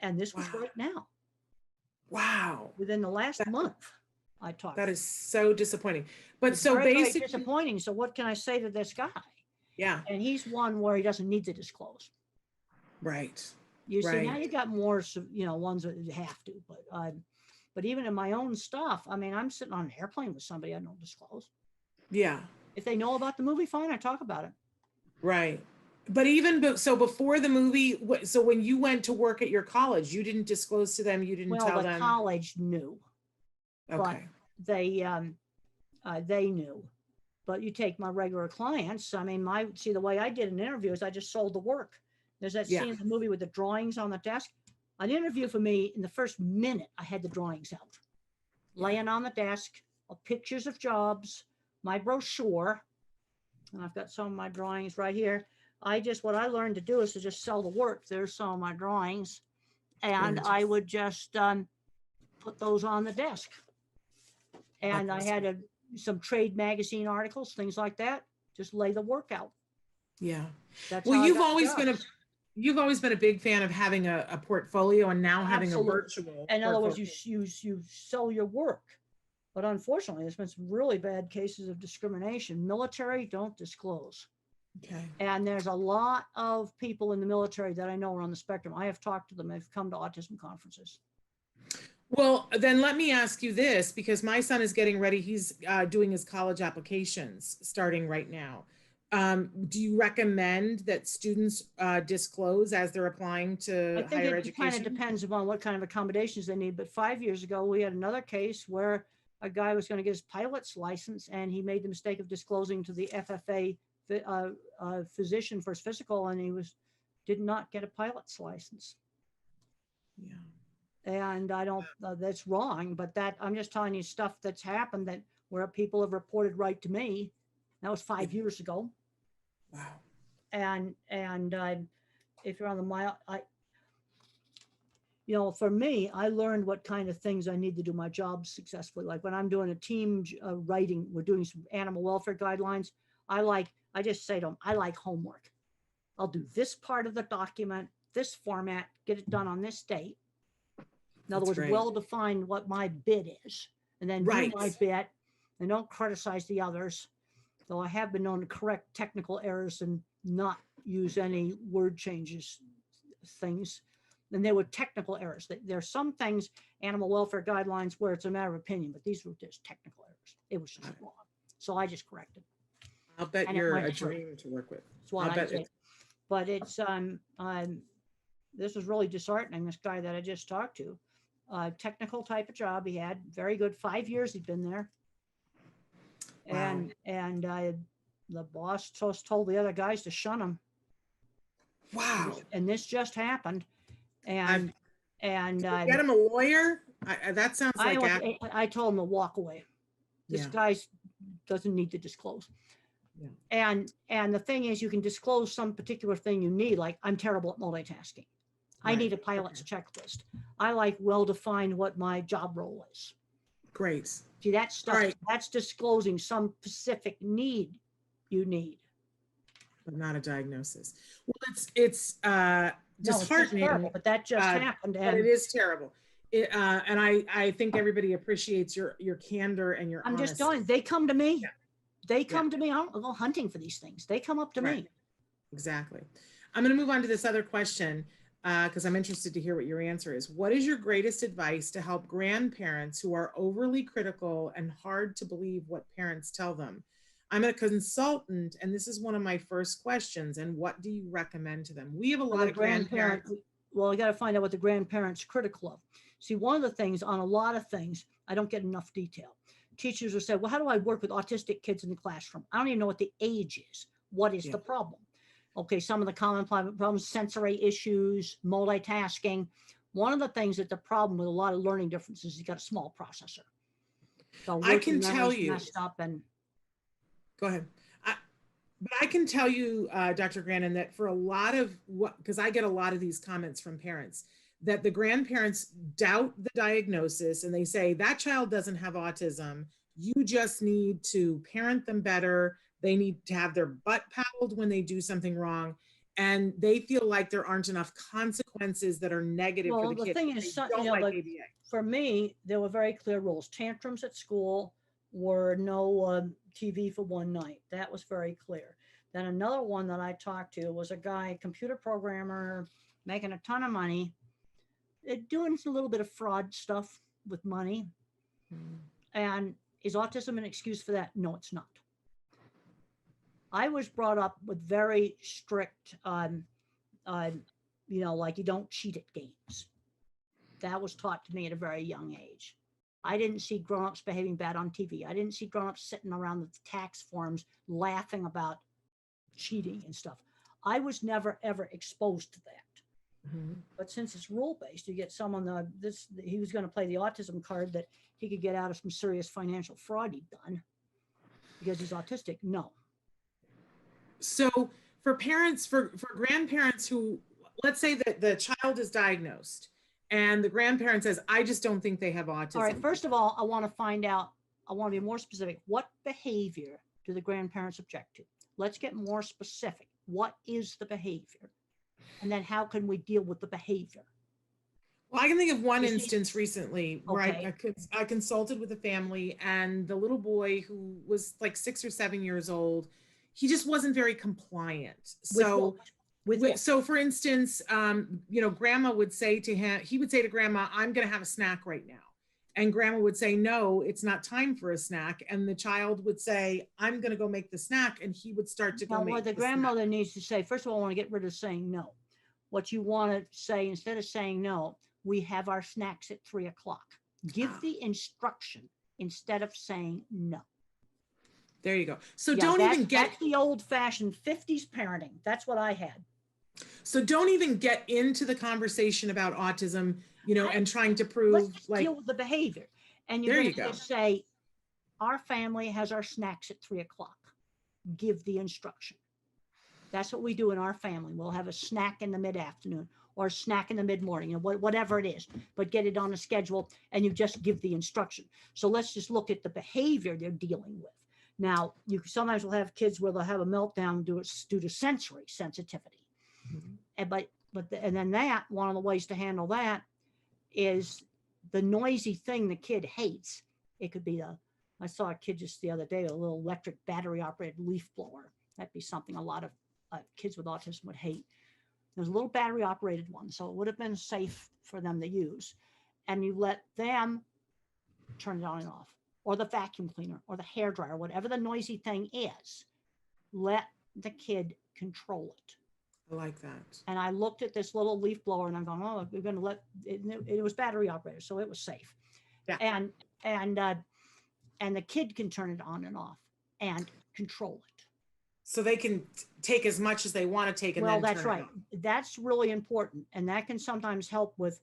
And this was Wow. right now, Wow. within the last month, I talked. That is so disappointing. But It's so very, very basically, disappointing. So what can I say to this guy? yeah, And he's one where he doesn't need to disclose. right. You see, now Right. you got more, ones that you have to, but even in my own stuff, I mean, I'm sitting on an airplane with somebody I don't disclose. Yeah. If they know about the movie, fine, I talk about it. Right. But even so before the movie, so when you went to work at your college, you didn't disclose to them, you didn't Well, tell the them. college knew, but Okay. they knew. But you take my regular clients. I mean, the way I did an interview is I just sold the work. There's that Yeah. scene in the movie with the drawings on the desk. An interview for me, in the first minute, I had the drawings out, laying on the desk, pictures of jobs, my brochure, and I've got some of my drawings right here. What I learned to do is to just sell the work. There's some of my drawings, and Good. I would just put those on the desk. And I had some trade magazine articles, things like that. Just lay the work out. Yeah. That's Well, how I you've got always been jobs. you've always been a big fan of having a portfolio and now having a Absolutely. virtual In other words, portfolio. you sell your work. But unfortunately, there's been some really bad cases of discrimination. Military don't disclose. Okay. And there's a lot of people in the military that I know are on the spectrum. I have talked to them. They've come to autism conferences. Well, then let me ask you this, because my son is getting ready. He's doing his college applications starting right now. Do you recommend that students disclose as they're applying I to think higher it kind of education? depends upon what kind of accommodations they need. But 5 years ago, we had another case where a guy was going to get his pilot's license and he made the mistake of disclosing to the FFA physician for his physical, and he did not get a pilot's license. Yeah. And I don't, that's wrong, but I'm just telling you stuff that's happened where people have reported right to me. That was 5 years ago. Wow. And if you're on the mile, for me, I learned what kind of things I need to do my job successfully. Like when I'm doing a team writing, we're doing some animal welfare guidelines. I just say to them, I like homework. I'll do this part of the document, this format, get it done on this date. In other words, well define what my bit is, and then do my bit, and don't criticize the others. Though I have been known to correct technical errors and not use any word changes, things. And there were technical errors. There's some things, animal welfare guidelines, where it's a matter of opinion, but these were just technical errors. It was just wrong. So I just corrected. I'll bet you're a dream to work with. That's what I did. But it's this was really disheartening. This guy that I just talked to, technical type of job he had, very good. 5 years he'd been there, and the boss just told the other guys to shun him. Wow. And this just happened, and get him a lawyer. That sounds like I told him to walk away. This guy doesn't need to disclose. Yeah. And the thing is, you can disclose some particular thing you need. Like, I'm terrible at multitasking. I need a pilot's checklist. I like well-defined what my job role is. Great. See, that stuff, that's disclosing some specific need you need. But not a diagnosis. Well, it's disheartening. Terrible, but that just happened. And it is terrible. And I think everybody appreciates your candor and your honesty. I'm just telling you, they come to me. Yeah. They come to me. I don't go hunting for these things. They come up to me. Exactly. I'm going to move on to this other question because I'm interested to hear what your answer is. What is your greatest advice to help grandparents who are overly critical and hard to believe what parents tell them? I'm a consultant, and this is one of my first questions. And what do you recommend to them? We have a lot of grandparents. Well, I got to find out what the grandparents are critical of. See, one of the things on a lot of things, I don't get enough detail. Teachers will say, well, how do I work with autistic kids in the classroom? I don't even know what the age is. What is the problem? Okay, some of the common problems, sensory issues, multitasking. One of the things that's the problem with a lot of learning differences is you got a small processor. So I can tell you. Messed up and go ahead. But I can tell you, Dr. Grandin, that for a lot of because I get a lot of these comments from parents, that the grandparents doubt the diagnosis and they say that child doesn't have autism. You just need to parent them better. They need to have their butt paddled when they do something wrong. and they feel like there aren't enough consequences that are negative for Well, the the kid. thing They is, don't like ABA. for me, there were very clear rules. Tantrums at school were no TV for one night. That was very clear. Then another one that I talked to was a guy, computer programmer, making a ton of money, doing a little bit of fraud stuff with money. And is autism an excuse for that? No, it's not. I was brought up with very strict, like you don't cheat at games. That was taught to me at a very young age. I didn't see grown-ups behaving bad on TV. I didn't see grown-ups sitting around the tax forms laughing about cheating and stuff. I was never, ever exposed to that. But since it's rule-based, you get someone, he was going to play the autism card that he could get out of some serious financial fraud he'd done because he's autistic. No. So for parents, for grandparents who, let's say that the child is diagnosed and the grandparent says, I just don't think they have autism. All right, first of all, I want to find out, I want to be more specific. What behavior do the grandparents object to? Let's get more specific. What is the behavior? And then how can we deal with the behavior? Well, I can think of one instance recently where Okay. I consulted with a family, and the little boy, who was like 6 or 7 years old, he just wasn't very compliant. So so for instance, grandma would say to him, he would say to grandma, I'm going to have a snack right now. And grandma would say, no, it's not time for a snack. And the child would say, I'm going to go make the snack. And he would start to go make the snack. What the grandmother needs to say, first of all, I want to get rid of saying no. What you want to say, instead of saying no, we have our snacks at 3 o'clock. Give the instruction instead of saying no. There you go. So that's the old fashioned 50s parenting. That's what I had. So don't even get into the conversation about autism, and trying to prove deal with the behavior. And you're going to say, our family has our snacks at 3 o'clock. Give the instruction. That's what we do in our family. We'll have a snack in the mid-afternoon or a snack in the mid-morning, whatever it is, but get it on a schedule and you just give the instruction. So let's just look at the behavior they're dealing with. Now, you sometimes will have kids where they'll have a meltdown due to sensory sensitivity. And then one of the ways to handle that is the noisy thing the kid hates. It could be I saw a kid just the other day, a little electric battery operated leaf blower. That'd be something a lot of kids with autism would hate. There's a little battery operated one, so it would have been safe for them to use. And you let them turn it on and off, or the vacuum cleaner, or the hair dryer, whatever the noisy thing is, let the kid control it. I like that. And I looked at this little leaf blower and I'm going, oh, we're going to let it was battery operated, so it was safe. Yeah. And the kid can turn it on and off and control it. So they can take as much as they want to take. And then that's right. That's really important. And that can sometimes help with,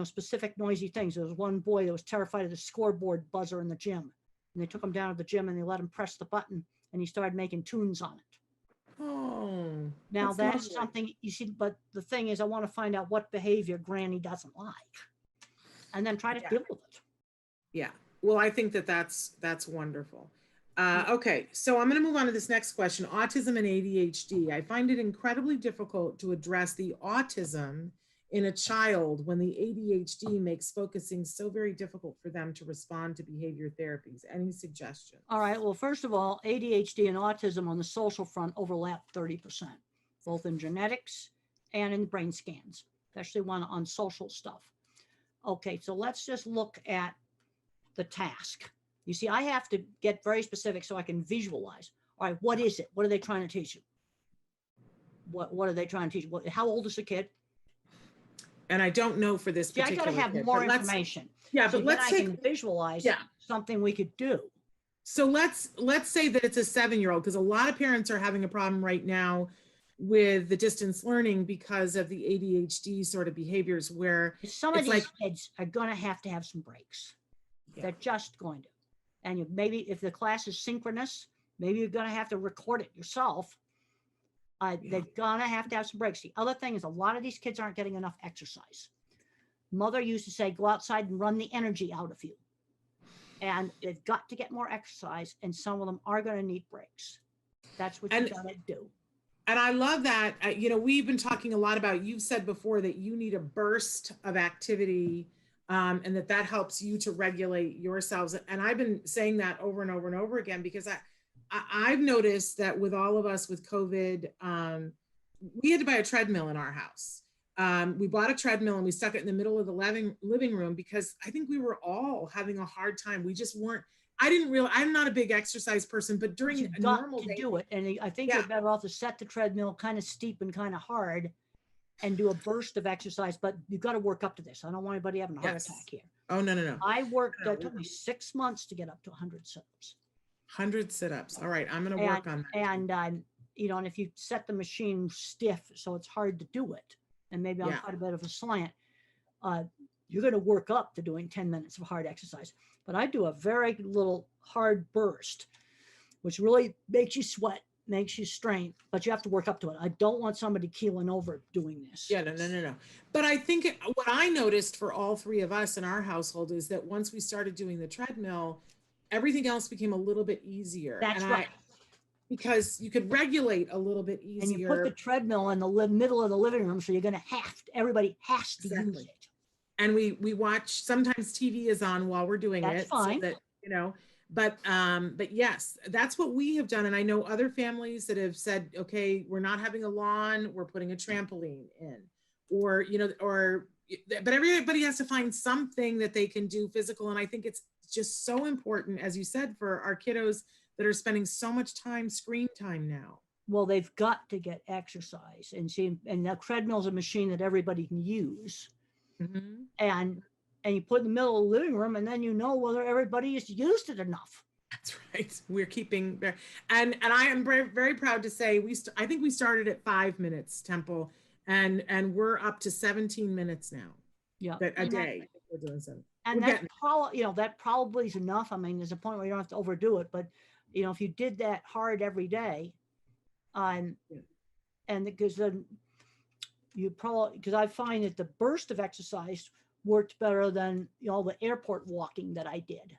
specific noisy things. There was one boy that was terrified of the scoreboard buzzer in the gym. And they took him down to the gym and they let him press the button and he started making tunes on it. Oh, now that's something you see, but the thing is, I want to find out what behavior Granny doesn't like and then try to deal with it. Yeah. Well, I think that's wonderful. Okay, so I'm going to move on to this next question, autism and ADHD. I find it incredibly difficult to address the autism in a child when the ADHD makes focusing so very difficult for them to respond to behavior therapies. Any suggestions? All right, well, first of all, ADHD and autism on the social front overlap 30%, both in genetics and in brain scans, especially one on social stuff. Okay, so let's just look at the task. You see, I have to get very specific so I can visualize. All right, what is it? What are they trying to teach you? What are they trying to teach you? How old is the kid? And I don't know for this particular I got to have kid, more information. Yeah, so but let's I can visualize something we could do. So let's say that it's a 7-year-old, because a lot of parents are having a problem right now with the distance learning because of the ADHD sort of behaviors where some of these kids are going to have some breaks. Yeah. They're just going to. And maybe if the class is synchronous, maybe you're going to have to record it yourself. They're going to have some breaks. The other thing is a lot of these kids aren't getting enough exercise. Mother used to say, go outside and run the energy out of you. And they've got to get more exercise, and some of them are going to need breaks. That's what you got to do. And I love that. We've been talking a lot about, you've said before that you need a burst of activity, and that helps you to regulate yourselves. And I've been saying that over and over and over again, because I've noticed that with all of us with COVID, we had to buy a treadmill in our house. We bought a treadmill and we stuck it in the middle of the living room, because I think we were all having a hard time. We just weren't. I didn't realize, I'm not a big exercise person, but during You've a got normal to day, do it. And I think yeah, you're better off to set the treadmill kind of steep and kind of hard and do a burst of exercise, but you've got to work up to this. I don't want anybody having a heart attack yes. here. Oh, no, no, no. I worked, No, it took me 6 months to get up to 100 sit-ups. 100 sit-ups. All right, I'm going to And, work on that. and, and if you set the machine stiff, so it's hard to do it, and maybe on Yeah. quite a bit of a slant, you're going to work up to doing 10 minutes of hard exercise. But I do a very little hard burst, which really makes you sweat, makes you strain, but you have to work up to it. I don't want somebody keeling over doing this. Yeah, no. But I think what I noticed for all three of us in our household is that once we started doing the treadmill, everything else became a little bit easier. That's right. Because you could regulate a little bit easier. And you put the treadmill in the middle of the living room, so you're going to everybody has to use it. And we watch, sometimes TV is on while we're doing That's it. fine. So that, but yes, that's what we have done. And I know other families that have said, okay, we're not having a lawn, we're putting a trampoline in, but everybody has to find something that they can do physical. And I think it's just so important, as you said, for our kiddos that are spending so much screen time now. Well, they've got to get exercise, and the treadmill is a machine that everybody can use. Mm-hmm. And you put it in the middle of the living room, and then you know whether everybody has used it enough. That's right. We're keeping, and I am very, very proud to say I think we started at 5 minutes, Temple, and we're up to 17 minutes now. Yeah, a day. We're doing something. And that's probably, that probably is enough. I mean, there's a point where you don't have to overdo it, but if you did that hard every day, and because then you probably, because I find that the burst of exercise worked better than all the airport walking that I did.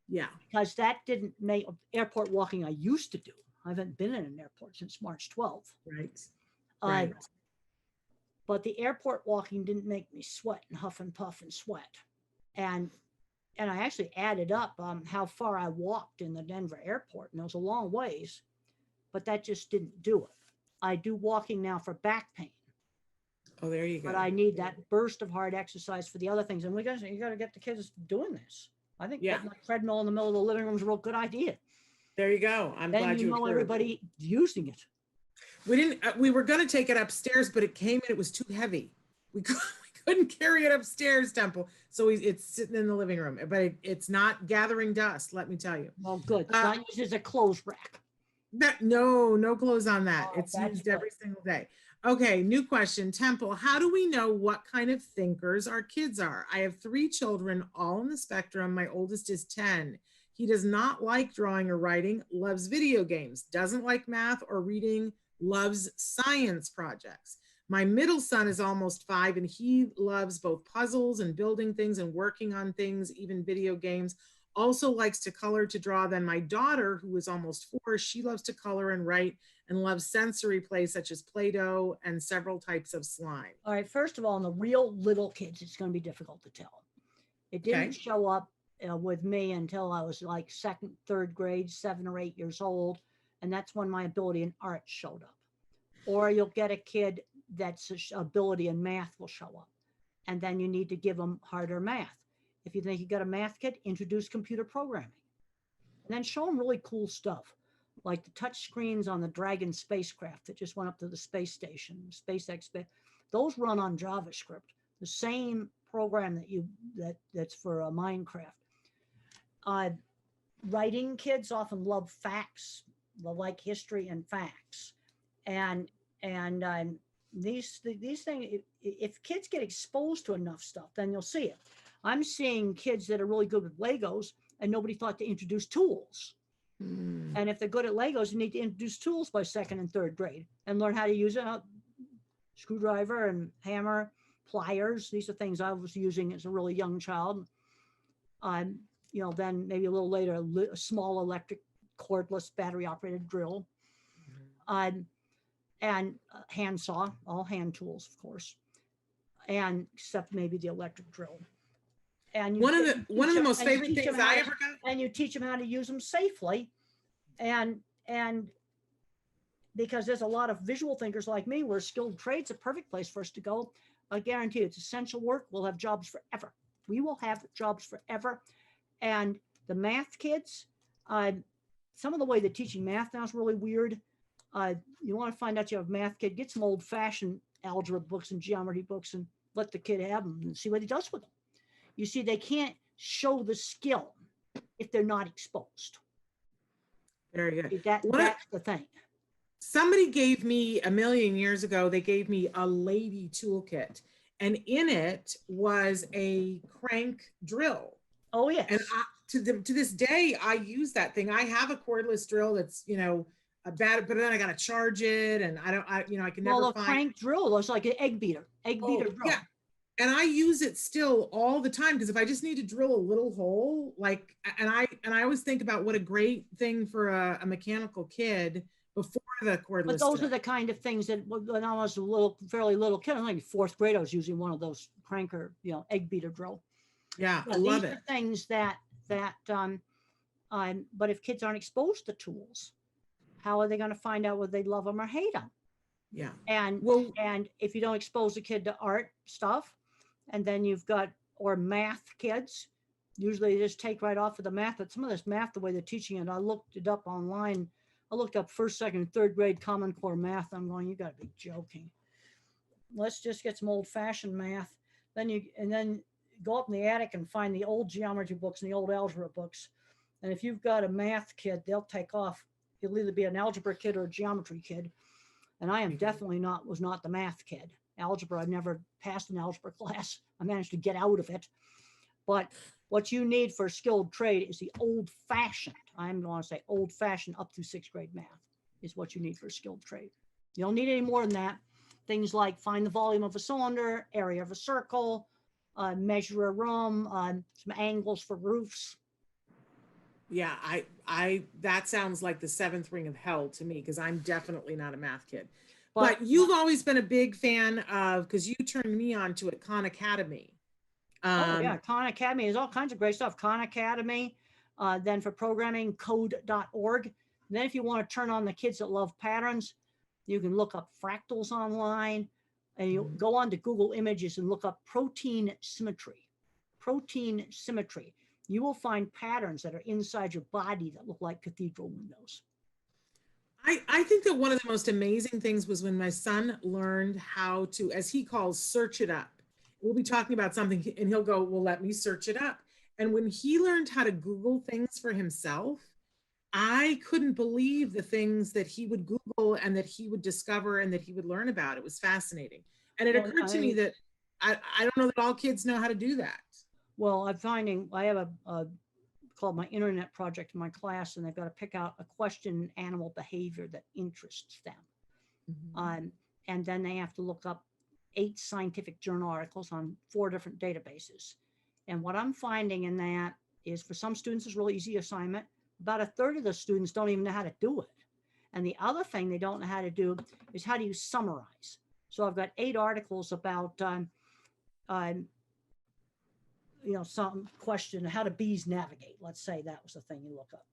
Yeah. Because that didn't make airport walking I used to do. I haven't been in an airport since March 12th. Right. Right. But the airport walking didn't make me sweat and huff and puff and sweat. And I actually added up how far I walked in the Denver airport, and it was a long ways, but that just didn't do it. I do walking now for back pain. Oh, there you go. But I need that burst of hard exercise for the other things. And you got to get the kids doing this. I think putting a treadmill in the middle of the living room is a real good idea. There you go. I'm glad you know everybody using it. We were going to take it upstairs, but it came and it was too heavy. We couldn't carry it upstairs, Temple. So it's sitting in the living room, but it's not gathering dust, let me tell you. Well, good. It's not used as a clothes rack. No clothes on that. Oh, it's used every single day. Okay, new question. Temple, how do we know what kind of thinkers our kids are? I have 3 children, all on the spectrum. My oldest is 10. He does not like drawing or writing, loves video games, doesn't like math or reading, loves science projects. My middle son is almost 5, and he loves both puzzles and building things and working on things, even video games. Also likes to color, to draw. Then my daughter, who is almost 4, she loves to color and write and loves sensory play such as Play-Doh and several types of slime. All right, first of all, in the real little kids, it's going to be difficult to tell. It didn't show up with me until I was like 2nd, 3rd grade, 7 or 8 years old. And that's when my ability in art showed up. Or you'll get a kid that's ability in math will show up. And then you need to give them harder math. If you think you got a math kid, introduce computer programming. And then show them really cool stuff, like the touch screens on the Dragon spacecraft that just went up to the space station, SpaceX. Those run on JavaScript, the same program that's for Minecraft. Writing kids often love facts, like history and facts, and these things. If kids get exposed to enough stuff, then you'll see it. I'm seeing kids that are really good with Legos, and nobody thought to introduce tools. And if they're good at Legos, you need to introduce tools by 2nd and 3rd grade and learn how to use a screwdriver and hammer, pliers. These are things I was using as a really young child. Then maybe a little later, a small electric cordless battery operated drill. and handsaw, all hand tools, of course, and except maybe the electric drill. And One of the most favorite things I ever got. And you teach them how to use them safely. And because there's a lot of visual thinkers like me, where skilled trade's a perfect place for us to go. I guarantee you, it's essential work. We'll have jobs forever. We will have jobs forever. And the math kids, some of the way they're teaching math now is really weird. You want to find out you have a math kid, get some old fashioned algebra books and geometry books and let the kid have them and see what he does with them. You see, they can't show the skill if they're not exposed. Very good. That's the thing. Somebody gave me a million years ago, they gave me a lady toolkit, and in it was a crank drill. Oh, yes. And to this day, I use that thing. I have a cordless drill that's, a bad, but then I got to charge it, and I can never find. Well, a crank drill is like an egg beater drill. Yeah. And I use it still all the time, because if I just need to drill a little hole, and I always think about what a great thing for a mechanical kid before the cordless. But those are the kind of things that when I was fairly little kid, I think fourth grade, I was using one of those cranker, egg beater drill. Yeah, I love it. These are things that but if kids aren't exposed to tools, how are they going to find out whether they love them or hate them? Yeah. And if you don't expose a kid to art stuff, and then you've got, or math kids, usually they just take right off of the math. But some of this math, the way they're teaching it, I looked it up online. I looked up first, second, third grade Common Core math. I'm going, you got to be joking. Let's just get some old fashioned math. Then go up in the attic and find the old geometry books and the old algebra books. And if you've got a math kid, they'll take off. He'll either be an algebra kid or a geometry kid. And I am definitely was not the math kid. Algebra, I never passed an algebra class. I managed to get out of it. But what you need for skilled trade is the old fashioned, I'm going to say old fashioned up through sixth grade math is what you need for skilled trade. You don't need any more than that. Things like find the volume of a cylinder, area of a circle, measure a room, some angles for roofs. Yeah, I that sounds like the seventh ring of hell to me, because I'm definitely not a math kid. But you've always been a big fan of, because you turned me on to it, Khan Academy. Khan Academy is all kinds of great stuff. Khan Academy, then for programming, code.org. Then if you want to turn on the kids that love patterns, you can look up fractals online, and you go on to Google Images and look up protein symmetry. Protein symmetry. You will find patterns that are inside your body that look like cathedral windows. I think that one of the most amazing things was when my son learned how to, as he calls, search it up. We'll be talking about something and he'll go, well, let me search it up. And when he learned how to Google things for himself, I couldn't believe the things that he would Google and that he would discover and that he would learn about. It was fascinating. And it occurred to me that I don't know that all kids know how to do that. Well, I'm finding I have a called my internet project in my class, and they've got to pick out a question in animal behavior that interests them. Mm-hmm. And then they have to look up 8 scientific journal articles on 4 different databases. And what I'm finding in that is, for some students, it's a really easy assignment. About a third of the students don't even know how to do it. And the other thing they don't know how to do is how do you summarize. So I've got 8 articles about some question, how do bees navigate? Let's say that was the thing you look up.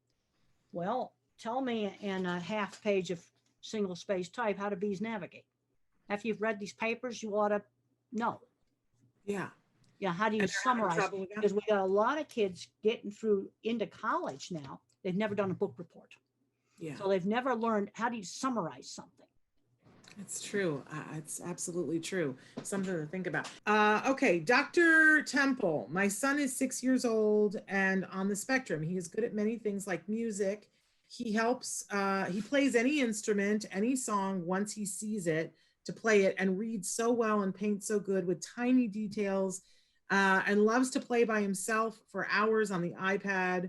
Well, tell me in a half page of single space type, how do bees navigate? After you've read these papers, you ought to know. Yeah. Yeah. How do you summarize? Because we got a lot of kids getting through into college now. They've never done a book report. Yeah. So they've never learned how do you summarize something. It's true. It's absolutely true. Something to think about. Okay, Dr. Temple. My son is 6 years old and on the spectrum. He is good at many things like music. He plays any instrument, any song once he sees it to play it, and reads so well and paints so good with tiny details, and loves to play by himself for hours on the iPad.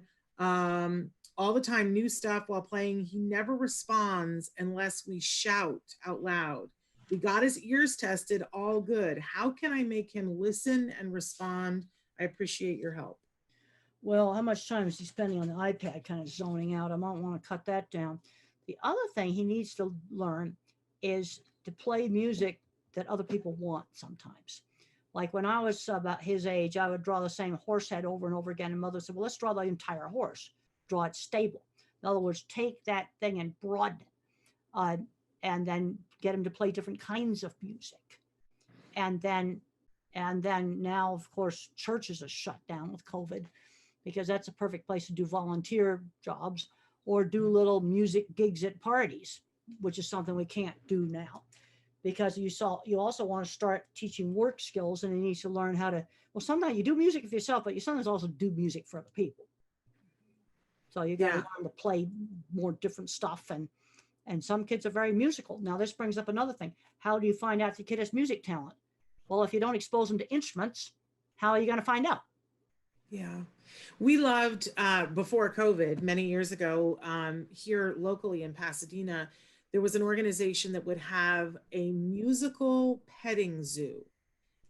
All the time, new stuff while playing. He never responds unless we shout out loud. We got his ears tested, all good. How can I make him listen and respond? I appreciate your help. Well, how much time is he spending on the iPad kind of zoning out? I might want to cut that down. The other thing he needs to learn is to play music that other people want sometimes. Like when I was about his age, I would draw the same horse head over and over again. And mother said, well, let's draw the entire horse, draw it stable. In other words, take that thing and broaden it, uh, and then get him to play different kinds of music. And then, and then now, of course, churches are shut down with COVID because that's a perfect place to do volunteer jobs or do little music gigs at parties, which is something we can't do now because you also want to start teaching work skills and you need to learn how to, well, sometimes you do music for yourself, but you sometimes also do music for other people. So you got to learn to play more different stuff, and some kids are very musical. Now this brings up another thing. How do you find out if the kid has music talent? Well, if you don't expose them to instruments, how are you going to find out? Yeah. We loved, before COVID, many years ago, here locally in Pasadena, there was an organization that would have a musical petting zoo.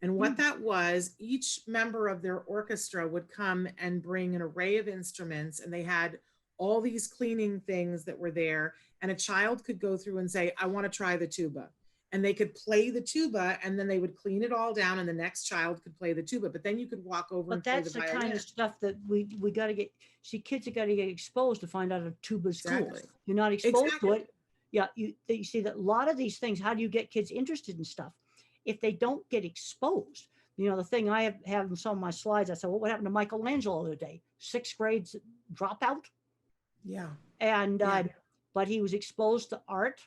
And what that was, each member of their orchestra would come and bring an array of instruments, and they had all these cleaning things that were there. And a child could go through and say, I want to try the tuba. And they could play the tuba, and then they would clean it all down, and the next child could play the tuba. But then you could walk over and play the violin. But that's the kind of stuff that we got to get. See, kids have got to get exposed to find out a tuba's cool. You're not exposed to it. Yeah, you see that a lot of these things. How do you get kids interested in stuff if they don't get exposed? You know, the thing I have in some of my slides, I said, well, what happened to Michelangelo the other day? 6th grade dropout. Yeah. And but he was exposed to art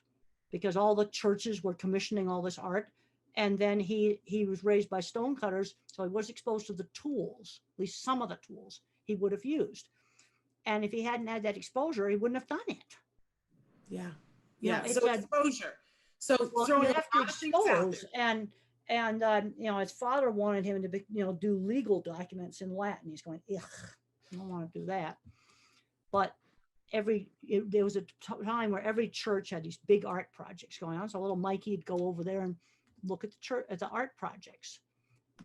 because all the churches were commissioning all this art. And then he was raised by stonecutters, so he was exposed to the tools, at least some of the tools he would have used. And if he hadn't had that exposure, he wouldn't have done it. Yeah. Yeah. So exposure. So throwing you have to expose, and you know, his father wanted him to be, you know, do legal documents in Latin. He's going, ugh, I don't want to do that. But there was a time where every church had these big art projects going on. So little Mikey'd go over there and look at the art projects.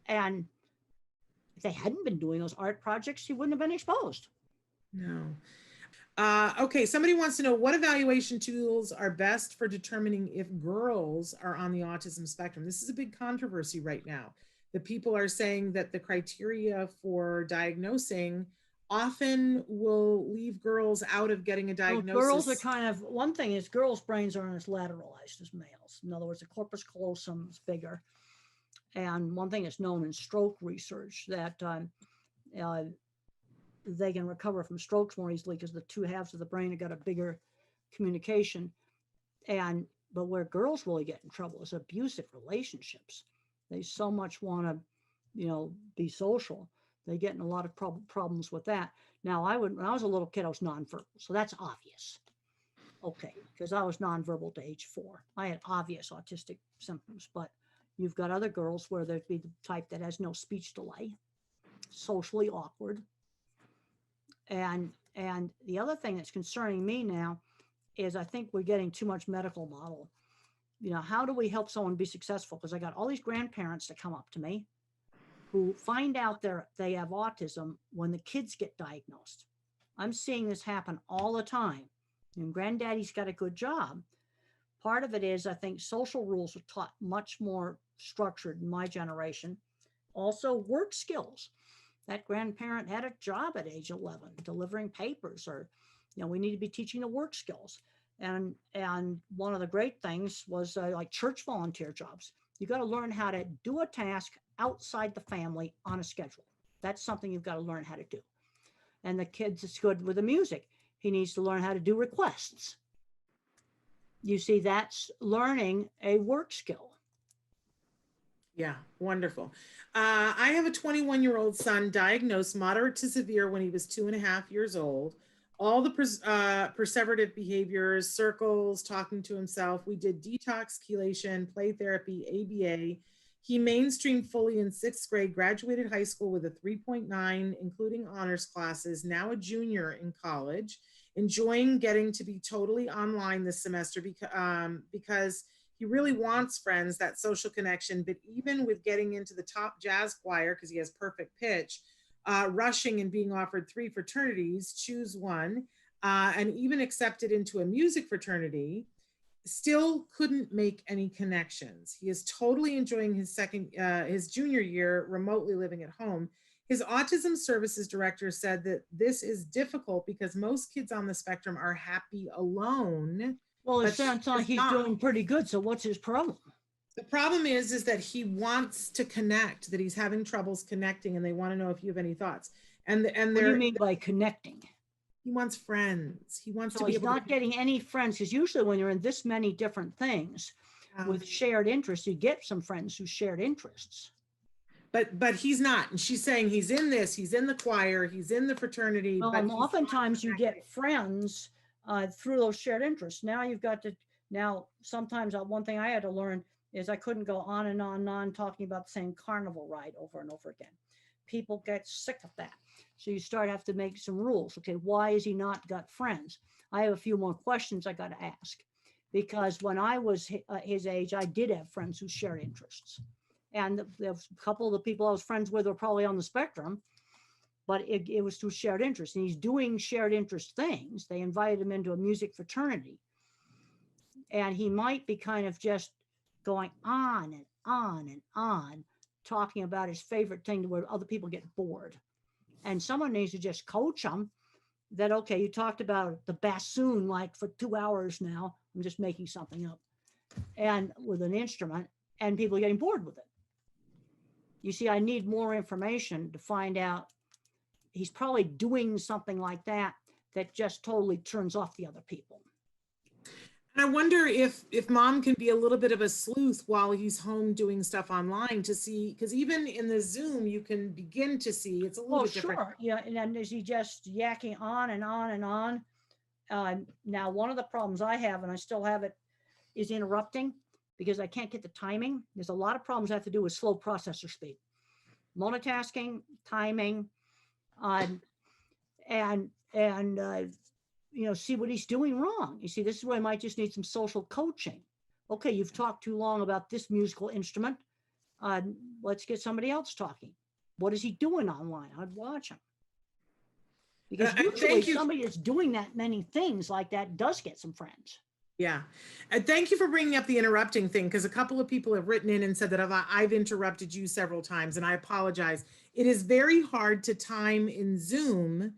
And if they hadn't been doing those art projects, he wouldn't have been exposed. No. Okay, somebody wants to know what evaluation tools are best for determining if girls are on the autism spectrum. This is a big controversy right now. The people are saying that the criteria for diagnosing often will leave girls out of getting a diagnosis. Well, girls are kind of, one thing is girls' brains aren't as lateralized as males. In other words, the corpus callosum is bigger. And one thing is known in stroke research that they can recover from strokes more easily because the two halves of the brain have got a bigger communication. But where girls really get in trouble is abusive relationships. They so much want to, you know, be social. They get in a lot of problems with that. Now, when I was a little kid, I was nonverbal, so that's obvious. Okay, because I was nonverbal to age 4. I had obvious autistic symptoms, but you've got other girls where there'd be the type that has no speech delay, socially awkward. And the other thing that's concerning me now is I think we're getting too much medical model. You know, how do we help someone be successful? Because I got all these grandparents that come up to me who find out they have autism when the kids get diagnosed. I'm seeing this happen all the time. And granddaddy's got a good job. Part of it is, I think, social rules are taught much more structured in my generation. Also, work skills. That grandparent had a job at age 11, delivering papers, or, you know, we need to be teaching the work skills. And one of the great things was like church volunteer jobs. You got to learn how to do a task outside the family on a schedule. That's something you've got to learn how to do. And the kids, it's good with the music. He needs to learn how to do requests. You see, that's learning a work skill. Yeah, wonderful. I have a 21-year-old son diagnosed moderate to severe when he was 2.5 years old. All the perseverative behaviors, circles, talking to himself. We did detox, chelation, play therapy, ABA. He mainstreamed fully in 6th grade, graduated high school with a 3.9, including honors classes, now a junior in college, enjoying getting to be totally online this semester because he really wants friends, that social connection. But even with getting into the top jazz choir, because he has perfect pitch, rushing and being offered 3 fraternities, choose one, and even accepted into a music fraternity, still couldn't make any connections. He is totally enjoying his junior year remotely living at home. His autism services director said that this is difficult because most kids on the spectrum are happy alone, Well, it but he sounds like is he's not. doing pretty good. So what's his problem? The problem is that he wants to connect, that he's having troubles connecting, and they want to know if you have any thoughts. And What do you mean by connecting? he wants friends. He wants So to be he's able to not getting any friends, because usually when you're in this many different things with shared interests, you get some friends who shared interests. But he's not. And she's saying he's in this, he's in the choir, he's in the fraternity. Well, but and he's oftentimes you get friends through those shared interests. Now you've got to, now sometimes one thing I had to learn is I couldn't go on and on and on talking about the same carnival ride over and over again. People get sick of that. So you start have to make some rules. Okay, why has he not got friends? I have a few more questions I got to ask, because when I was his age, I did have friends who shared interests. And a couple of the people I was friends with were probably on the spectrum, but it was through shared interest. And he's doing shared interest things. They invited him into a music fraternity. And he might be kind of just going on and on and on, talking about his favorite thing to where other people get bored. And someone needs to just coach him that, okay, you talked about the bassoon like for 2 hours now. I'm just making something up. And with an instrument, and people are getting bored with it. You see, I need more information to find out. He's probably doing something like that that just totally turns off the other people. And I wonder if mom can be a little bit of a sleuth while he's home doing stuff online to see, because even in the Zoom, you can begin to see it's a little bit different. Sure. Yeah. And then is he just yakking on and on and on? Now, one of the problems I have, and I still have it, is interrupting because I can't get the timing. There's a lot of problems I have to do with slow processor speed, multitasking, timing, and see what he's doing wrong. You see, this is where I might just need some social coaching. Okay, you've talked too long about this musical instrument. Let's get somebody else talking. What is he doing online? I'd watch him. Because usually somebody that's doing that many things like that does get some friends. Yeah. And thank you for bringing up the interrupting thing, because a couple of people have written in and said that I've interrupted you several times, and I apologize. It is very hard to time in Zoom,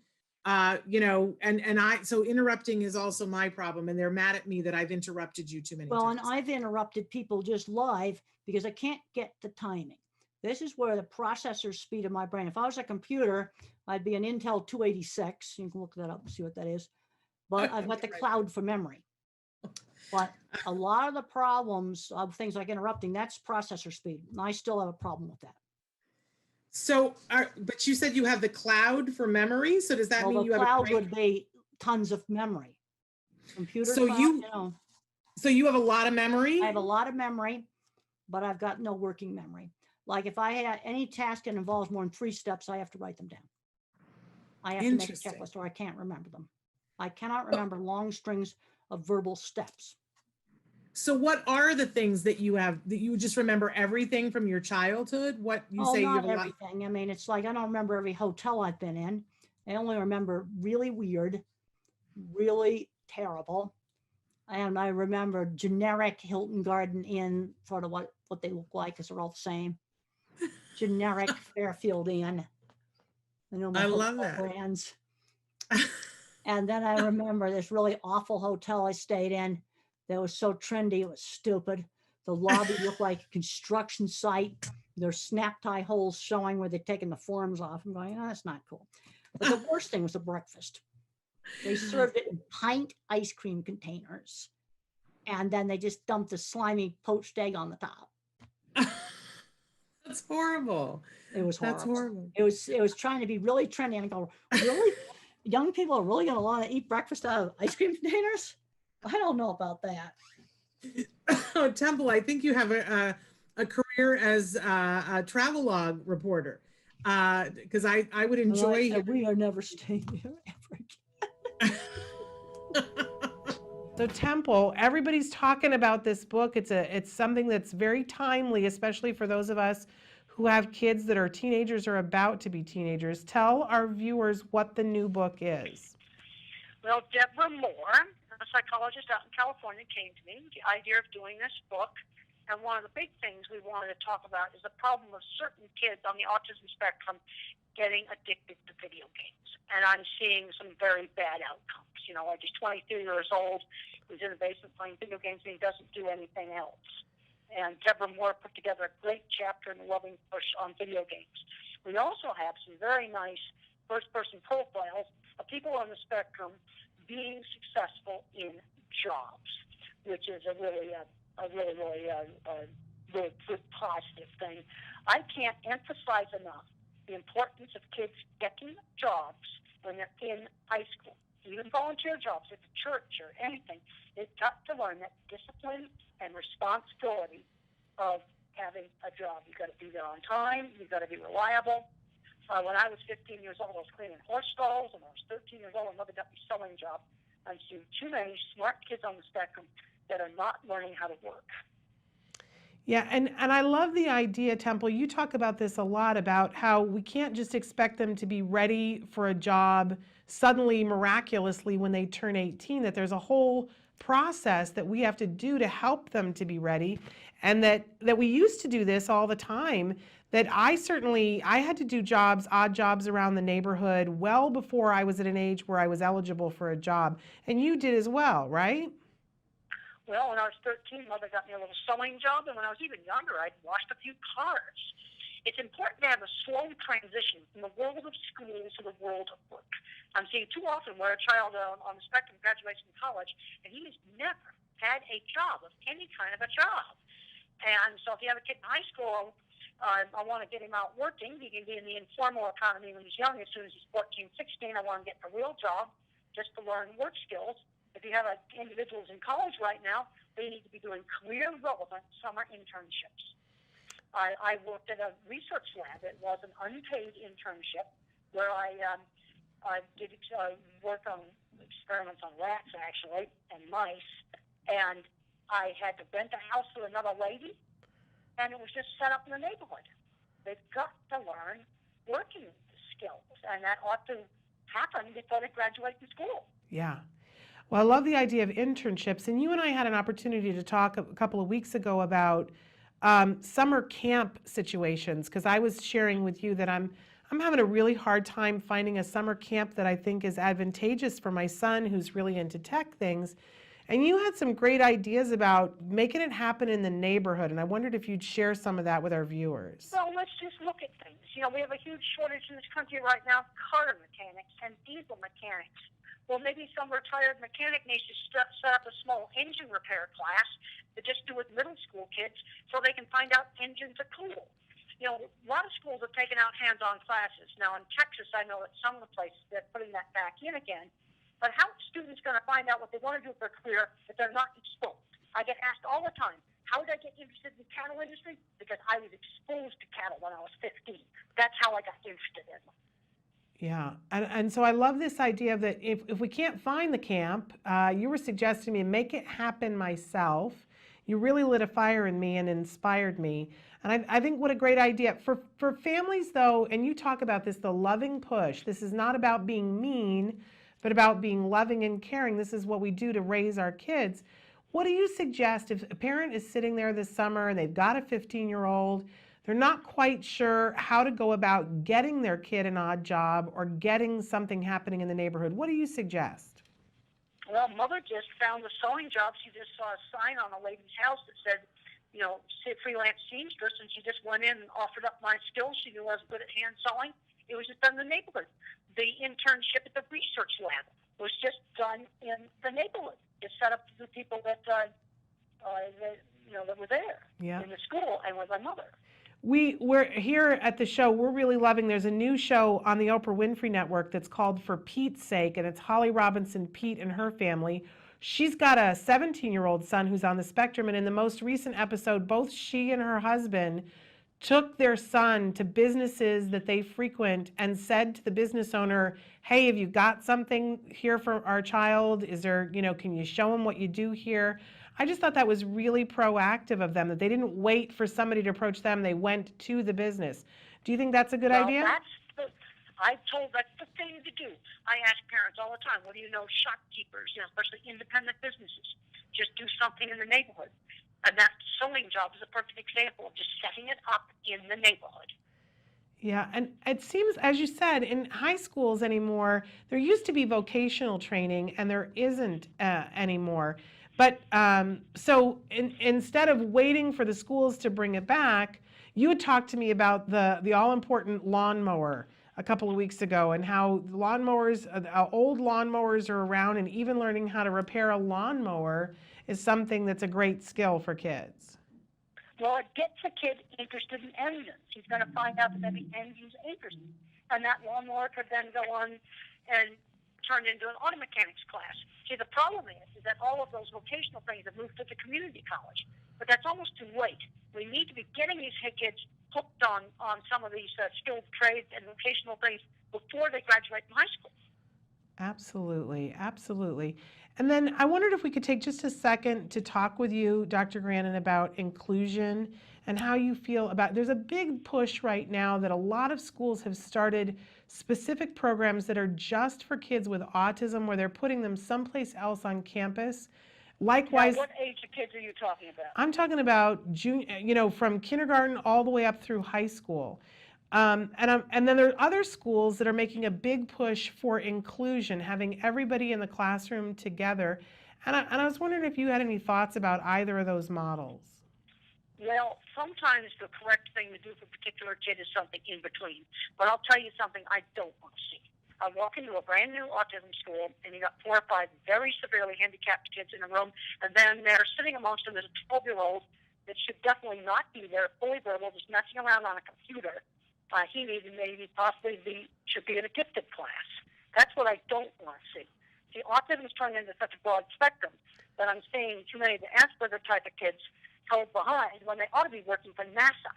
so interrupting is also my problem, and they're mad at me that I've interrupted you too many times. Well, and I've interrupted people just live because I can't get the timing. This is where the processor speed of my brain, if I was a computer, I'd be an Intel 286. You can look that up and see what that is. But I've got the cloud for memory. But a lot of the problems of things like interrupting, that's processor speed. And I still have a problem with that. So, but you said you have the cloud for memory. So does that mean you have a cloud would be tons of memory? Computer so cloud, So you have a lot of memory? I have a lot of memory, but I've got no working memory. Like if I had any task that involves more than 3 steps, I have to write them down. I have to make a checklist or I can't remember them. I cannot remember long strings of verbal steps. So what are the things that you have that you just remember everything from your childhood? What you say not you have everything. I mean, it's like I don't remember every hotel I've been in. I only remember really weird, really terrible. And I remember generic Hilton Garden Inn, sort of what they look like, because they're all the same. Generic Fairfield Inn. I love that. Brands. And then I remember this really awful hotel I stayed in that was so trendy, it was stupid. The lobby looked like a construction site. There's snap tie holes showing where they're taking the forms off. I'm going, oh, that's not cool. But the worst thing was the breakfast. They served it in pint ice cream containers. And then they just dumped a slimy poached egg on the top. That's horrible. It was horrible. That's horrible. It was trying to be really trendy. And I go, really? Young people are really going to want to eat breakfast out of ice cream containers? I don't know about that. Oh, Temple, I think you have a career as a travelogue reporter, because I would enjoy. We are never staying here ever again. So Temple, everybody's talking about this book. It's something that's very timely, especially for those of us who have kids that are teenagers or about to be teenagers. Tell our viewers what the new book is. Well, Deborah Moore, a psychologist out in California came to me with the idea of doing this book. And one of the big things we wanted to talk about is the problem of certain kids on the autism spectrum getting addicted to video games. And I'm seeing some very bad outcomes. You know, like he's 23 years old, he's in the basement playing video games, and he doesn't do anything else. And Deborah Moore put together a great chapter in the Loving Push on video games. We also have some very nice first-person profiles of people on the spectrum being successful in jobs, which is a really good positive thing. I can't emphasize enough the importance of kids getting jobs when they're in high school, even volunteer jobs at the church or anything. They've got to learn that discipline and responsibility of having a job. You've got to be there on time. You've got to be reliable. When I was 15 years old, I was cleaning horse stalls, and when I was 13 years old, my mother got me a sewing job. I've seen too many smart kids on the spectrum that are not learning how to work. Yeah, and I love the idea, Temple. You talk about this a lot, about how we can't just expect them to be ready for a job suddenly, miraculously, when they turn 18, that there's a whole process that we have to do to help them to be ready, and that we used to do this all the time, that I had to do jobs, odd jobs around the neighborhood well before I was at an age where I was eligible for a job. And you did as well, right? Well, when I was 13, Mother got me a little sewing job, and when I was even younger, I'd washed a few cars. It's important to have a slow transition from the world of school to the world of work. I'm seeing too often where a child on the spectrum graduates from college, and he has never had a job of any kind of a job. And so if you have a kid in high school, I want to get him out working. He can be in the informal economy when he's young. As soon as he's 14, 16, I want to get a real job just to learn work skills. If you have individuals in college right now, they need to be doing career-relevant summer internships. I worked at a research lab. It was an unpaid internship where I did work on experiments on rats, actually, and mice. And I had to rent a house with another lady, and it was just set up in the neighborhood. They've got to learn working skills, and that ought to happen before they graduate from school. Yeah. Well, I love the idea of internships, and you and I had an opportunity to talk a couple of weeks ago about summer camp situations, because I was sharing with you that I'm having a really hard time finding a summer camp that I think is advantageous for my son, who's really into tech things. And you had some great ideas about making it happen in the neighborhood, and I wondered if you'd share some of that with our viewers. Well, let's just look at things. You know, we have a huge shortage in this country right now, car mechanics and diesel mechanics. Well, maybe some retired mechanic needs to set up a small engine repair class to just do with middle school kids so they can find out engines are cool. You know, a lot of schools are taking out hands-on classes. Now, in Texas, I know that some of the places, they're putting that back in again. But how are students going to find out what they want to do for a career if they're not exposed? I get asked all the time, how did I get interested in the cattle industry? Because I was exposed to cattle when I was 15. That's how I got interested in them. Yeah, and so I love this idea that if we can't find the camp, you were suggesting to me, make it happen myself. You really lit a fire in me and inspired me. And I think what a great idea. For families, though, and you talk about this, the loving push. This is not about being mean, but about being loving and caring. This is what we do to raise our kids. What do you suggest if a parent is sitting there this summer and they've got a 15-year-old, they're not quite sure how to go about getting their kid an odd job or getting something happening in the neighborhood? What do you suggest? Well, Mother just found a sewing job. She just saw a sign on a lady's house that said, you know, freelance seamstress, and she just went in and offered up my skills. She knew I was good at hand sewing. It was just done in the neighborhood. The internship at the research lab was just done in the neighborhood. It's set up to the people that were there in the school and with my mother. We're here at the show. We're really loving. There's a new show on the Oprah Winfrey Network that's called For Pete's Sake, and it's Holly Robinson Peete and her family. She's got a 17-year-old son who's on the spectrum, and in the most recent episode, both she and her husband took their son to businesses that they frequent and said to the business owner, hey, have you got something here for our child? Is there, can you show him what you do here? I just thought that was really proactive of them, that they didn't wait for somebody to approach them. They went to the business. Do you think that's a good idea? I told that's the thing to do. I ask parents all the time, what do you know, shopkeepers, especially independent businesses, just do something in the neighborhood. And that sewing job is a perfect example of just setting it up in the neighborhood. Yeah, and it seems, as you said, in high schools anymore, there used to be vocational training, and there isn't anymore. But instead of waiting for the schools to bring it back, you had talked to me about the all-important lawnmower a couple of weeks ago, and how lawnmowers, old lawnmowers are around, and even learning how to repair a lawnmower is something that's a great skill for kids. Well, it gets a kid interested in engines. He's going to find out that maybe engines interest him. And that lawnmower could then go on and turn into an auto mechanics class. See, the problem is that all of those vocational things have moved to the community college. But that's almost too late. We need to be getting these kids hooked on some of these skilled trades and vocational things before they graduate from high school. Absolutely, absolutely. And then I wondered if we could take just a second to talk with you, Dr. Grandin, about inclusion and how you feel about, there's a big push right now that a lot of schools have started specific programs that are just for kids with autism, where they're putting them someplace else on campus. Likewise, now, what age of kids are you talking about? I'm talking about junior, from kindergarten all the way up through high school. And then there are other schools that are making a big push for inclusion, having everybody in the classroom together. And I was wondering if you had any thoughts about either of those models. Well, sometimes the correct thing to do for a particular kid is something in between. But I'll tell you something I don't want to see. I walk into a brand new autism school, and you got 4 or 5 very severely handicapped kids in a room, and then they're sitting amongst them as a 12-year-old that should definitely not be there, fully verbal, just messing around on a computer. He should be in a gifted class. That's what I don't want to see. See, autism is turned into such a broad spectrum that I'm seeing too many of the Asperger type of kids held behind when they ought to be working for NASA.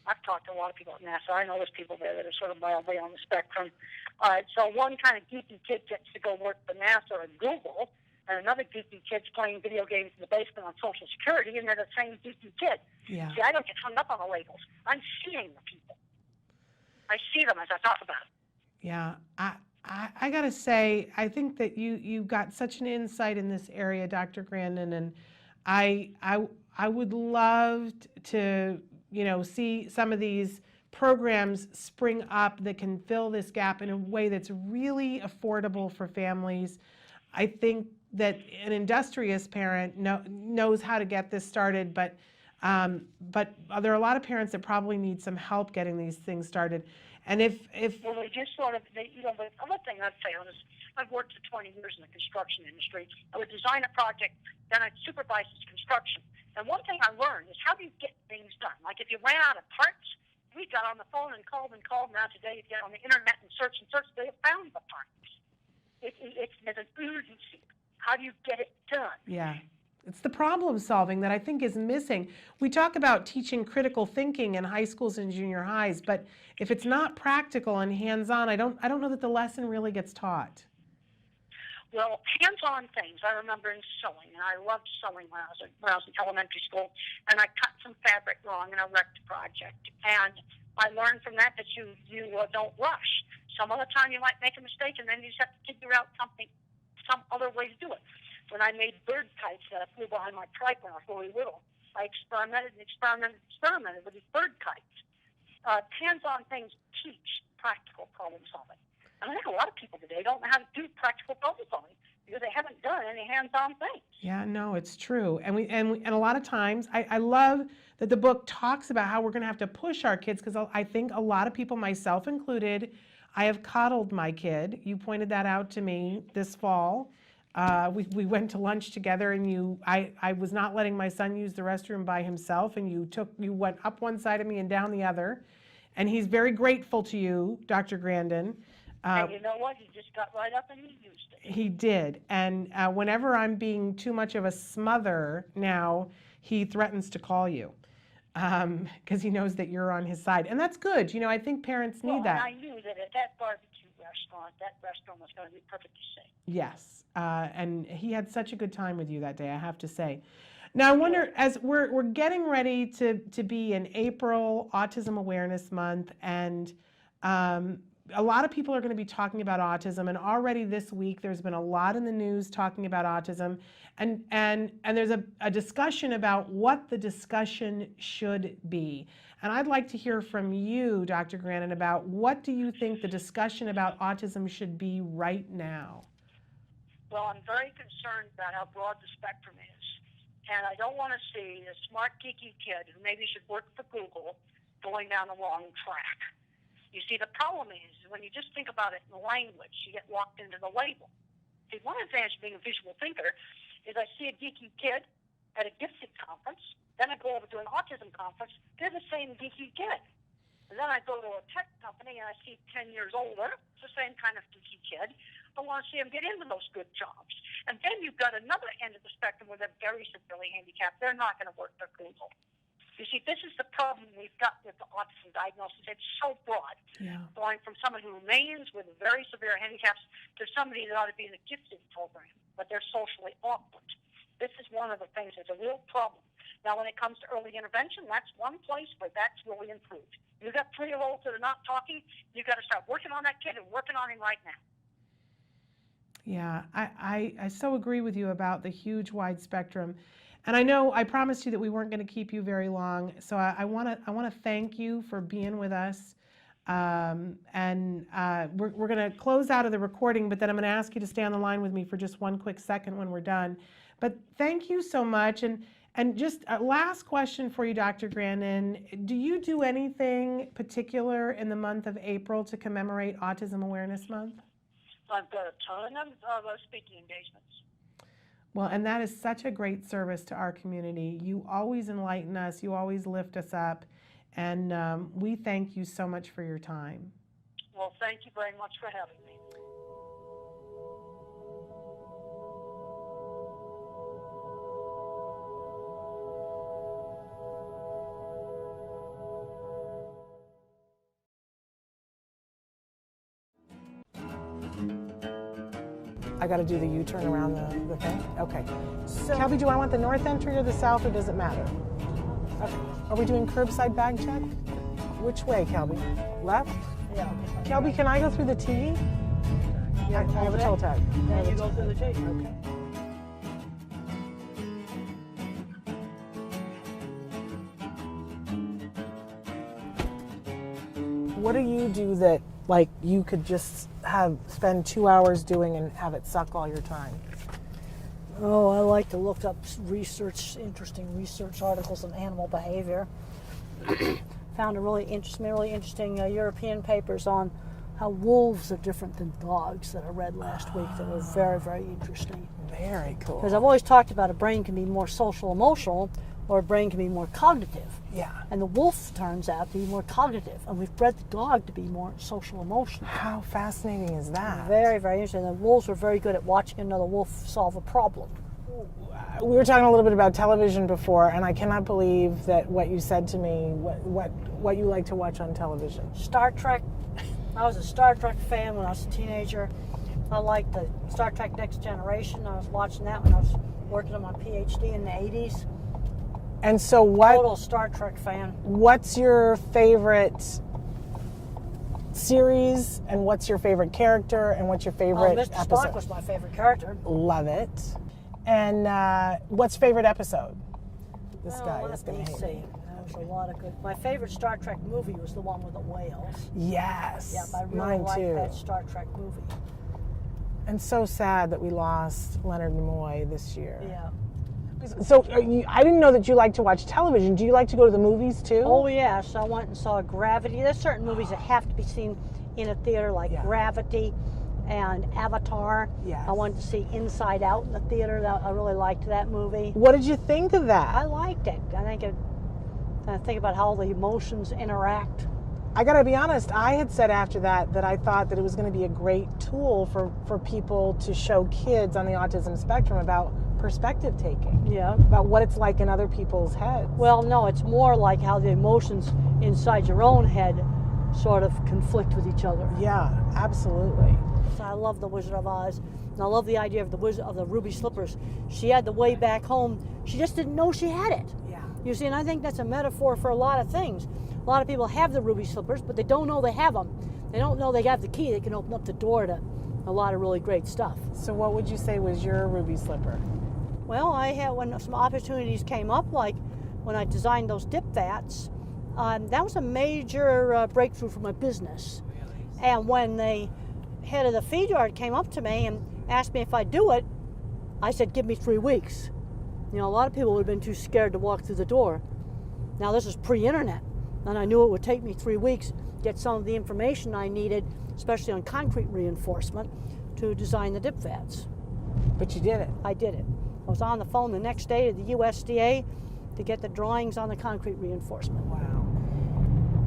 I've talked to a lot of people at NASA. I know there's people there that are sort of mildly on the spectrum. So one kind of geeky kid gets to go work for NASA or Google, and another geeky kid's playing video games in the basement on Social Security, and they're the same geeky kid. Yeah. See, I don't get hung up on the labels. I'm seeing the people. I see them as I talk about it. Yeah, I got to say, I think that you got such an insight in this area, Dr. Grandin, and I would love to see some of these programs spring up that can fill this gap in a way that's really affordable for families. I think that an industrious parent knows how to get this started, but there are a lot of parents that probably need some help getting these things started. And if well, they just sort of, the other thing I'd say on is, I've worked for 20 years in the construction industry. I would design a project, then I'd supervise its construction. And one thing I learned is, how do you get things done? Like, if you ran out of parts, we got on the phone and called. Now today, you get on the internet and search, they have found the parts. There's an urgency. How do you get it done? Yeah. It's the problem solving that I think is missing. We talk about teaching critical thinking in high schools and junior highs, but if it's not practical and hands-on, I don't know that the lesson really gets taught. Well, hands-on things. I remember in sewing, and I loved sewing when I was in elementary school, and I cut some fabric wrong and I wrecked a project. And I learned from that you don't rush. Some other time you might make a mistake, and then you just have to figure out some other way to do it. When I made bird kites that I flew behind my trike when I was really little, I experimented with these bird kites. Hands-on things teach practical problem solving. And I think a lot of people today don't know how to do practical problem solving because they haven't done any hands-on things. Yeah, no, it's true. And a lot of times, I love that the book talks about how we're going to have to push our kids, because I think a lot of people, myself included, I have coddled my kid. You pointed that out to me this fall. We went to lunch together, and I was not letting my son use the restroom by himself, and you went up one side of me and down the other, and he's very grateful to you, Dr. Grandin. And you know what? He just got right up and he used it. He did, and whenever I'm being too much of a smother now, he threatens to call you, because he knows that you're on his side, and that's good. I think parents need that. And I knew that at that barbecue restaurant, that restaurant was going to be perfectly safe. Yes, and he had such a good time with you that day, I have to say. Now, I wonder, as we're getting ready to be in April, Autism Awareness Month, and a lot of people are going to be talking about autism, and already this week there's been a lot in the news talking about autism, and there's a discussion about what the discussion should be. And I'd like to hear from you, Dr. Grandin, about what do you think the discussion about autism should be right now? Well, I'm very concerned about how broad the spectrum is. And I don't want to see a smart, geeky kid who maybe should work for Google going down the wrong track. You see, the problem is when you just think about it in language, you get locked into the label. See, one advantage of being a visual thinker is I see a geeky kid at a gifted conference, then I go over to an autism conference, they're the same geeky kid. And then I go to a tech company and I see 10 years older, it's the same kind of geeky kid. I want to see them get into those good jobs. And then you've got another end of the spectrum where they're very severely handicapped. They're not going to work for Google. You see, this is the problem we've got with the autism diagnosis. It's so broad, going from someone who remains with very severe handicaps to somebody that ought to be in a gifted program, but they're socially awkward. This is one of the things that's a real problem. Now, when it comes to early intervention, that's one place where that's really improved. You've got 3-year-olds that are not talking. You've got to start working on that kid and working on him right now. Yeah, I so agree with you about the huge wide spectrum. And I know I promised you that we weren't going to keep you very long, so I want to thank you for being with us. We're going to close out of the recording, but then I'm going to ask you to stay on the line with me for just one quick second when we're done. But thank you so much. And just a last question for you, Dr. Grandin. Do you do anything particular in the month of April to commemorate Autism Awareness Month? I've got a ton of speaking engagements. Well, and that is such a great service to our community. You always enlighten us. You always lift us up. And we thank you so much for your time. Well, thank you very much for having me. I got to do the U-turn around the thing? Okay. So, Kelby, do I want the north entry or the south, or does it matter? Okay. Are we doing curbside bag check? Which way, Kelby? Left? Yeah. Kelby, can I go through the T? Yeah, I have a toll tag. Yeah, you go through the T. Okay. What do you do that, like, you could just spend 2 hours doing and have it suck all your time? Oh, I like to look up interesting research articles on animal behavior. Found a really interesting European papers on how wolves are different than dogs that I read last week that were very, very interesting. Very cool. Because I've always talked about a brain can be more social emotional or a brain can be more cognitive. Yeah. And the wolf turns out to be more cognitive. And we've bred the dog to be more social emotional. How fascinating is that? Very, very interesting. The wolves were very good at watching another wolf solve a problem. We were talking a little bit about television before, and I cannot believe that what you said to me, what you like to watch on television. Star Trek. I was a Star Trek fan when I was a teenager. I liked the Star Trek Next Generation. I was watching that when I was working on my PhD in the 80s. And so Total Star Trek fan. What's your favorite series, and what's your favorite character, and what's your favorite Mr. episode? Spock was my favorite character. Love it. And what's favorite episode? This guy is going to hate me. There was a lot of good. My favorite Star Trek movie was the one with the whales. Yes. Yeah, I really mine liked too. that Star Trek movie. And so sad that we lost Leonard Nimoy this year. Yeah. So I didn't know that you like to watch television. Do you like to go to the movies too? Oh yes, I went and saw Gravity. There's certain movies that have to be seen in a theater, like Gravity and Avatar. Yes. I went to see Inside Out in the theater. I really liked that movie. What did you think of that? I liked it. I think about how the emotions interact. I gotta be honest, I had said after that I thought that it was going to be a great tool for people to show kids on the autism spectrum about perspective taking. Yeah. About what it's like in other people's heads. Well, no, it's more like how the emotions inside your own head sort of conflict with each other. Yeah, absolutely. So I love The Wizard of Oz, and I love the idea of the ruby slippers. She had the way back home. She just didn't know she had it. Yeah. You see, and I think that's a metaphor for a lot of things. A lot of people have the ruby slippers, but they don't know they have them. They don't know they have the key that can open up the door to a lot of really great stuff. So what would you say was your ruby slipper? Well, I had, when some opportunities came up, like when I designed those dip vats, that was a major breakthrough for my business. And when the head of the feed yard came up to me and asked me if I'd do it, I said, give me 3 weeks. You know, a lot of people would have been too scared to walk through the door. Now, this is pre-internet, and I knew it would take me 3 weeks to get some of the information I needed, especially on concrete reinforcement, to design the dip vats. But you did it. I did it. I was on the phone the next day to the USDA to get the drawings on the concrete reinforcement. Wow.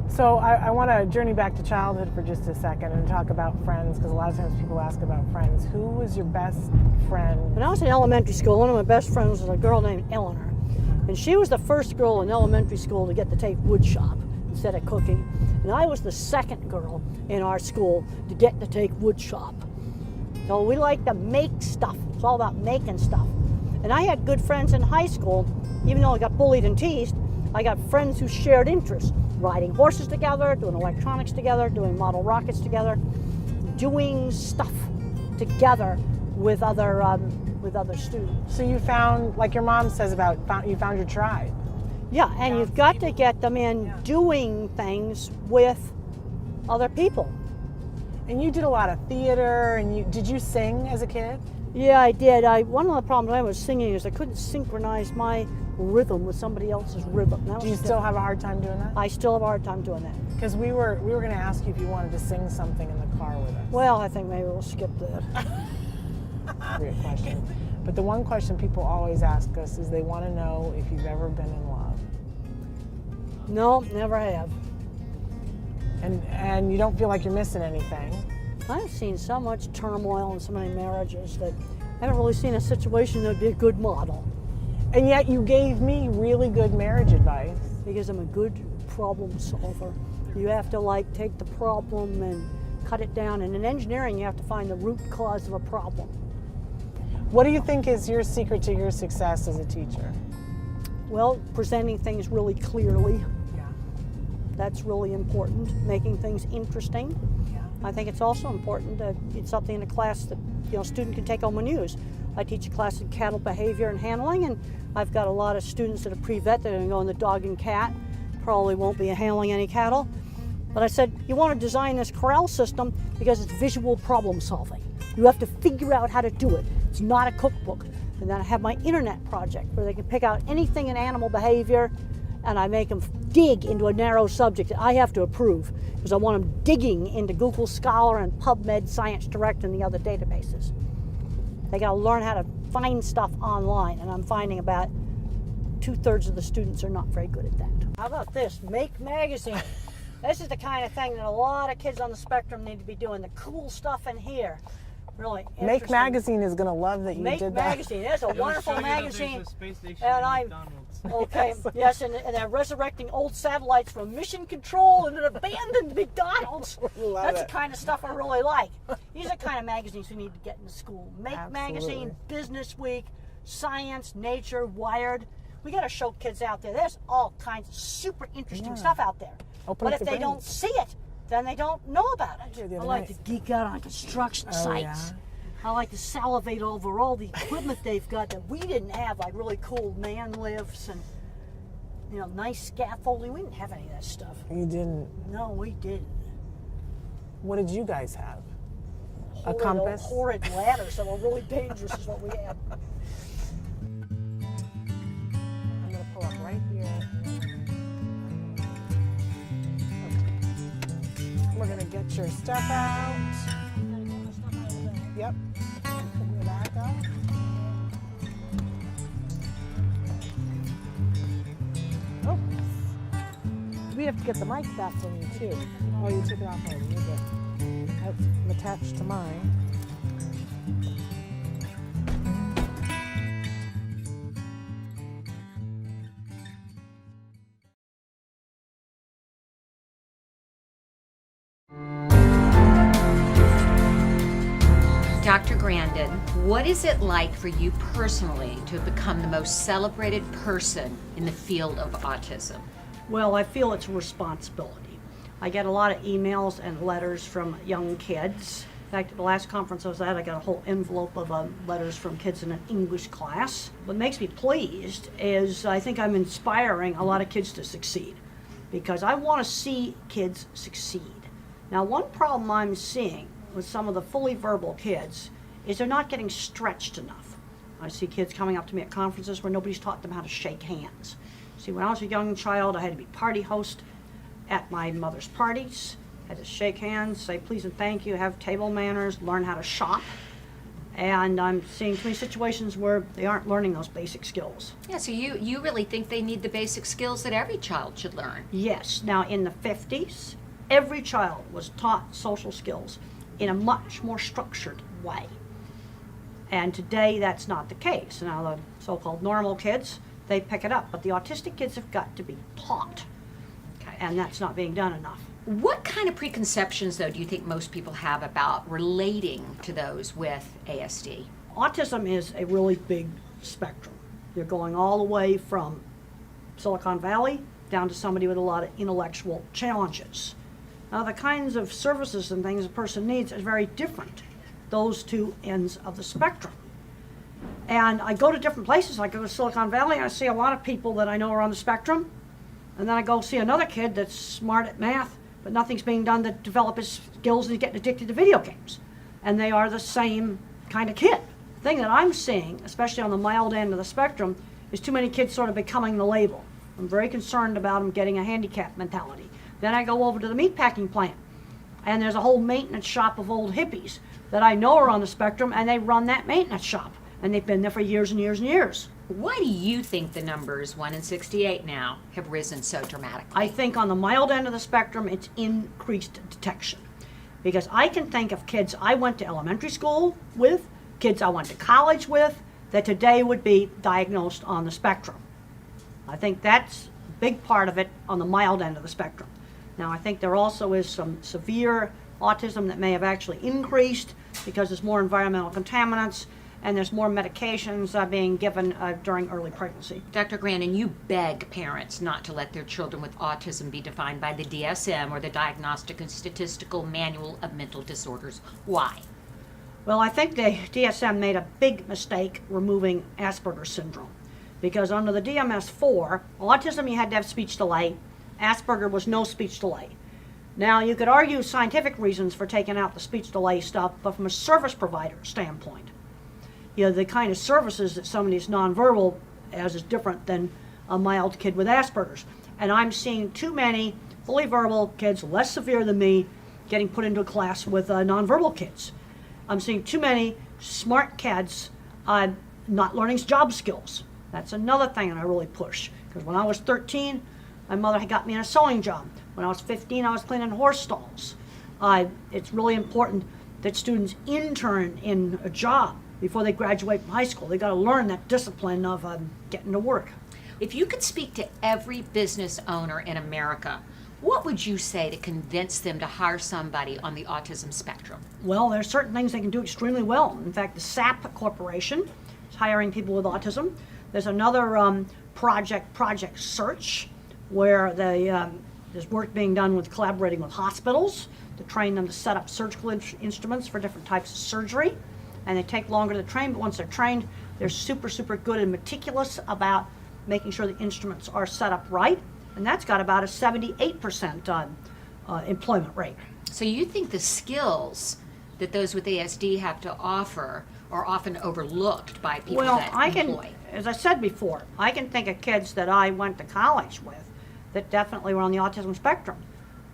So I want to journey back to childhood for just a second and talk about friends, because a lot of times people ask about friends. Who was your best friend? When I was in elementary school, one of my best friends was a girl named Eleanor. And she was the first girl in elementary school to get to take wood shop instead of cooking. And I was the second girl in our school to get to take wood shop. So we like to make stuff. It's all about making stuff. And I had good friends in high school. Even though I got bullied and teased, I got friends who shared interests. Riding horses together, doing electronics together, doing model rockets together, doing stuff together with other students. So you found, like your mom says about, you found your tribe. Yeah, and you've got to get them in doing things with other people. And you did a lot of theater, and did you sing as a kid? Yeah, I did. One of the problems I was singing is I couldn't synchronize my rhythm with somebody else's rhythm. Do you still have a hard time doing that? I still have a hard time doing that. Because we were going to ask you if you wanted to sing something in the car with us. Well, I think maybe we'll skip that. Great question. But the one question people always ask us is they want to know if you've ever been in love. No, never have. And you don't feel like you're missing anything. I've seen so much turmoil in so many marriages that I haven't really seen a situation that would be a good model. And yet you gave me really good marriage advice. Because I'm a good problem solver. You have to take the problem and cut it down. And in engineering, you have to find the root cause of a problem. What do you think is your secret to your success as a teacher? Well, presenting things really clearly. Yeah. That's really important. Making things interesting. Yeah. I think it's also important that it's something in a class that a student can take home and use. I teach a class in cattle behavior and handling, and I've got a lot of students that are pre-vet that are going to go in the dog and cat. Probably won't be handling any cattle. But I said, you want to design this corral system because it's visual problem solving. You have to figure out how to do it. It's not a cookbook. And then I have my internet project where they can pick out anything in animal behavior, and I make them dig into a narrow subject that I have to approve because I want them digging into Google Scholar and PubMed, Science Direct, and the other databases. They got to learn how to find stuff online, and I'm finding about 2/3 of the students are not very good at that. How about this? Make Magazine. This is the kind of thing that a lot of kids on the spectrum need to be doing. The cool stuff in here. Really interesting. Make Magazine is going to love that you Make did that. Magazine. It's a wonderful magazine. And I'm okay. Yes, and they're resurrecting old satellites from mission control and an abandoned McDonald's. That's the kind of stuff I really like. These are the kind of magazines we need to get into school. Make Magazine, Business Week, Science, Nature, Wired. We got to show kids out there. There's all kinds of super interesting stuff out there. But if they don't see it, then they don't know about it. I like to geek out on construction sites. Yeah. I like to salivate over all the equipment they've got that we didn't have, like really cool man lifts and nice scaffolding. We didn't have any of that stuff. You didn't? No, we didn't. What did you guys have? A compass? Horrid ladders that were really dangerous is what we had. I'm going to pull up right here. We're going to get your stuff out. Yep. Put your back up. Oh. We have to get the mic back from you, too. Oh, you took it off already. You're good. I'm attached to mine. Dr. Grandin, what is it like for you personally to have become the most celebrated person in the field of autism? Well, I feel it's a responsibility. I get a lot of emails and letters from young kids. In fact, at the last conference I was at, I got a whole envelope of letters from kids in an English class. What makes me pleased is I think I'm inspiring a lot of kids to succeed, because I want to see kids succeed. Now, one problem I'm seeing with some of the fully verbal kids is they're not getting stretched enough. I see kids coming up to me at conferences where nobody's taught them how to shake hands. See, when I was a young child, I had to be party host at my mother's parties. Had to shake hands, say please and thank you, have table manners, learn how to shop. And I'm seeing too many situations where they aren't learning those basic skills. Yeah, so you really think they need the basic skills that every child should learn? Yes. Now, in the 50s, every child was taught social skills in a much more structured way. And today, that's not the case. Now, the so-called normal kids, they pick it up, but the autistic kids have got to be taught. Okay. And that's not being done enough. What kind of preconceptions, though, do you think most people have about relating to those with ASD? Autism is a really big spectrum. You're going all the way from Silicon Valley down to somebody with a lot of intellectual challenges. Now, the kinds of services and things a person needs is very different, those two ends of the spectrum. And I go to different places. I go to Silicon Valley, and I see a lot of people that I know are on the spectrum. And then I go see another kid that's smart at math, but nothing's being done to develop his skills, and he's getting addicted to video games. And they are the same kind of kid. The thing that I'm seeing, especially on the mild end of the spectrum, is too many kids sort of becoming the label. I'm very concerned about them getting a handicap mentality. Then I go over to the meatpacking plant, and there's a whole maintenance shop of old hippies that I know are on the spectrum, and they run that maintenance shop. And they've been there for years and years and years. Why do you think the numbers, 1 in 68 now, have risen so dramatically? I think on the mild end of the spectrum, it's increased detection. Because I can think of kids I went to elementary school with, kids I went to college with, that today would be diagnosed on the spectrum. I think that's a big part of it on the mild end of the spectrum. Now, I think there also is some severe autism that may have actually increased because there's more environmental contaminants, and there's more medications being given during early pregnancy. Dr. Grandin, you beg parents not to let their children with autism be defined by the DSM or the Diagnostic and Statistical Manual of Mental Disorders. Why? Well, I think the DSM made a big mistake removing Asperger's syndrome, because under the DMS-4, autism you had to have speech delay. Asperger was no speech delay. Now, you could argue scientific reasons for taking out the speech delay stuff, but from a service provider standpoint, you know, the kind of services that somebody who's nonverbal has is different than a mild kid with Asperger's. And I'm seeing too many fully verbal kids, less severe than me, getting put into a class with nonverbal kids. I'm seeing too many smart kids not learning job skills. That's another thing that I really push. Because when I was 13, my mother had got me in a sewing job. When I was 15, I was cleaning horse stalls. It's really important that students intern in a job before they graduate from high school. They got to learn that discipline of getting to work. If you could speak to every business owner in America, what would you say to convince them to hire somebody on the autism spectrum? Well, there's certain things they can do extremely well. In fact, the SAP Corporation is hiring people with autism. There's another Project Search, where there's work being done with collaborating with hospitals to train them to set up surgical instruments for different types of surgery. And they take longer to train, but once they're trained, they're super, super good and meticulous about making sure the instruments are set up right. And that's got about a 78% employment rate. So you think the skills that those with ASD have to offer are often overlooked by people that employ? As I said before, I can think of kids that I went to college with that definitely were on the autism spectrum.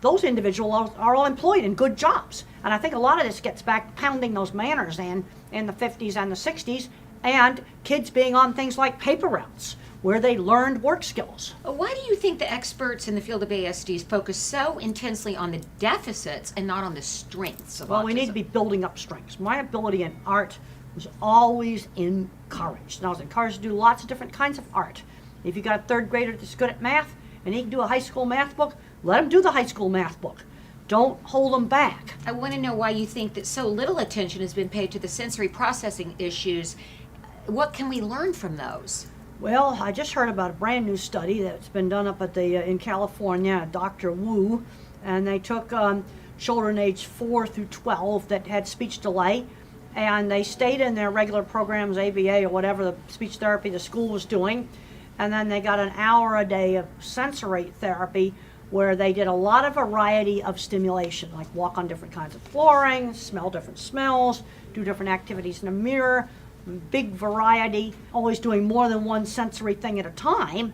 Those individuals are all employed in good jobs. And I think a lot of this gets back pounding those manners in the 50s and the 60s, and kids being on things like paper routes, where they learned work skills. Why do you think the experts in the field of ASDs focus so intensely on the deficits and not on the strengths of autism? Well, we need to be building up strengths. My ability in art was always encouraged. And I was encouraged to do lots of different kinds of art. If you got a third grader that's good at math, and he can do a high school math book, let him do the high school math book. Don't hold them back. I want to know why you think that so little attention has been paid to the sensory processing issues. What can we learn from those? Well, I just heard about a brand new study that's been done up at in California, Dr. Wu and they took children aged 4 through 12 that had speech delay, and they stayed in their regular programs, ABA or whatever the speech therapy the school was doing, and then they got an hour a day of sensory therapy where they did a lot of variety of stimulation, like walk on different kinds of flooring, smell different smells, do different activities in a mirror, big variety, always doing more than one sensory thing at a time.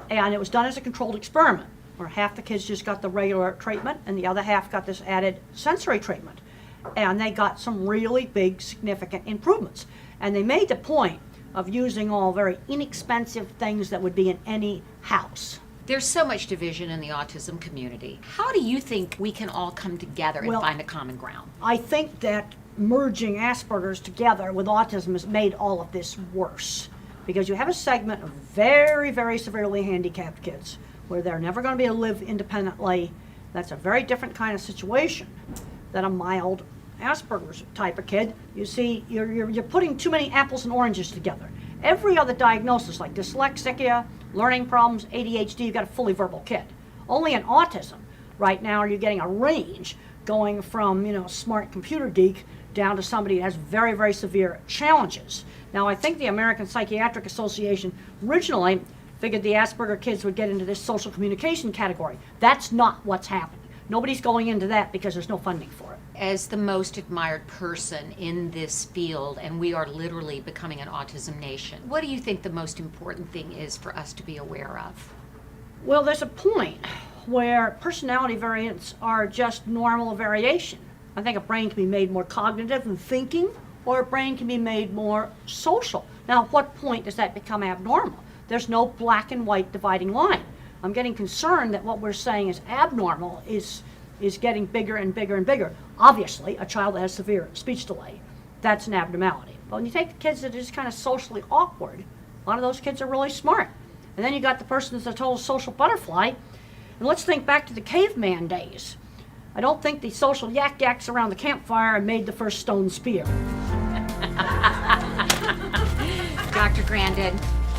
And it was done as a controlled experiment, where half the kids just got the regular treatment and the other half got this added sensory treatment. And they got some really big, significant improvements. And they made the point of using all very inexpensive things that would be in any house. There's so much division in the autism community. How do you think we can all come together and Well, find a common ground? I think that merging Asperger's together with autism has made all of this worse, because you have a segment of very, very severely handicapped kids where they're never going to be able to live independently. That's a very different kind of situation than a mild Asperger's type of kid. You see, you're putting too many apples and oranges together. Every other diagnosis, like dyslexia, learning problems, ADHD, you've got a fully verbal kid. Only in autism, right now, are you getting a range going from, smart computer geek down to somebody that has very, very severe challenges. Now, I think the American Psychiatric Association originally figured the Asperger kids would get into this social communication category. That's not what's happening. Nobody's going into that because there's no funding for it. As the most admired person in this field, and we are literally becoming an autism nation, what do you think the most important thing is for us to be aware of? Well, there's a point where personality variants are just normal variation. I think a brain can be made more cognitive and thinking, or a brain can be made more social. Now, at what point does that become abnormal? There's no black and white dividing line. I'm getting concerned that what we're saying is abnormal is getting bigger and bigger and bigger. Obviously, a child that has severe speech delay, that's an abnormality. But when you take the kids that are just kind of socially awkward, a lot of those kids are really smart. And then you got the person that's a total social butterfly. And let's think back to the caveman days. I don't think the social yak-yaks around the campfire made the first stone spear. Dr. Grandin,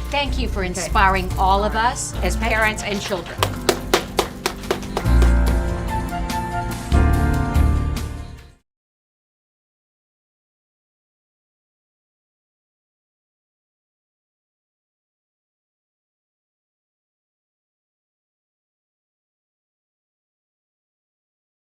thank you for inspiring all of us as parents and children.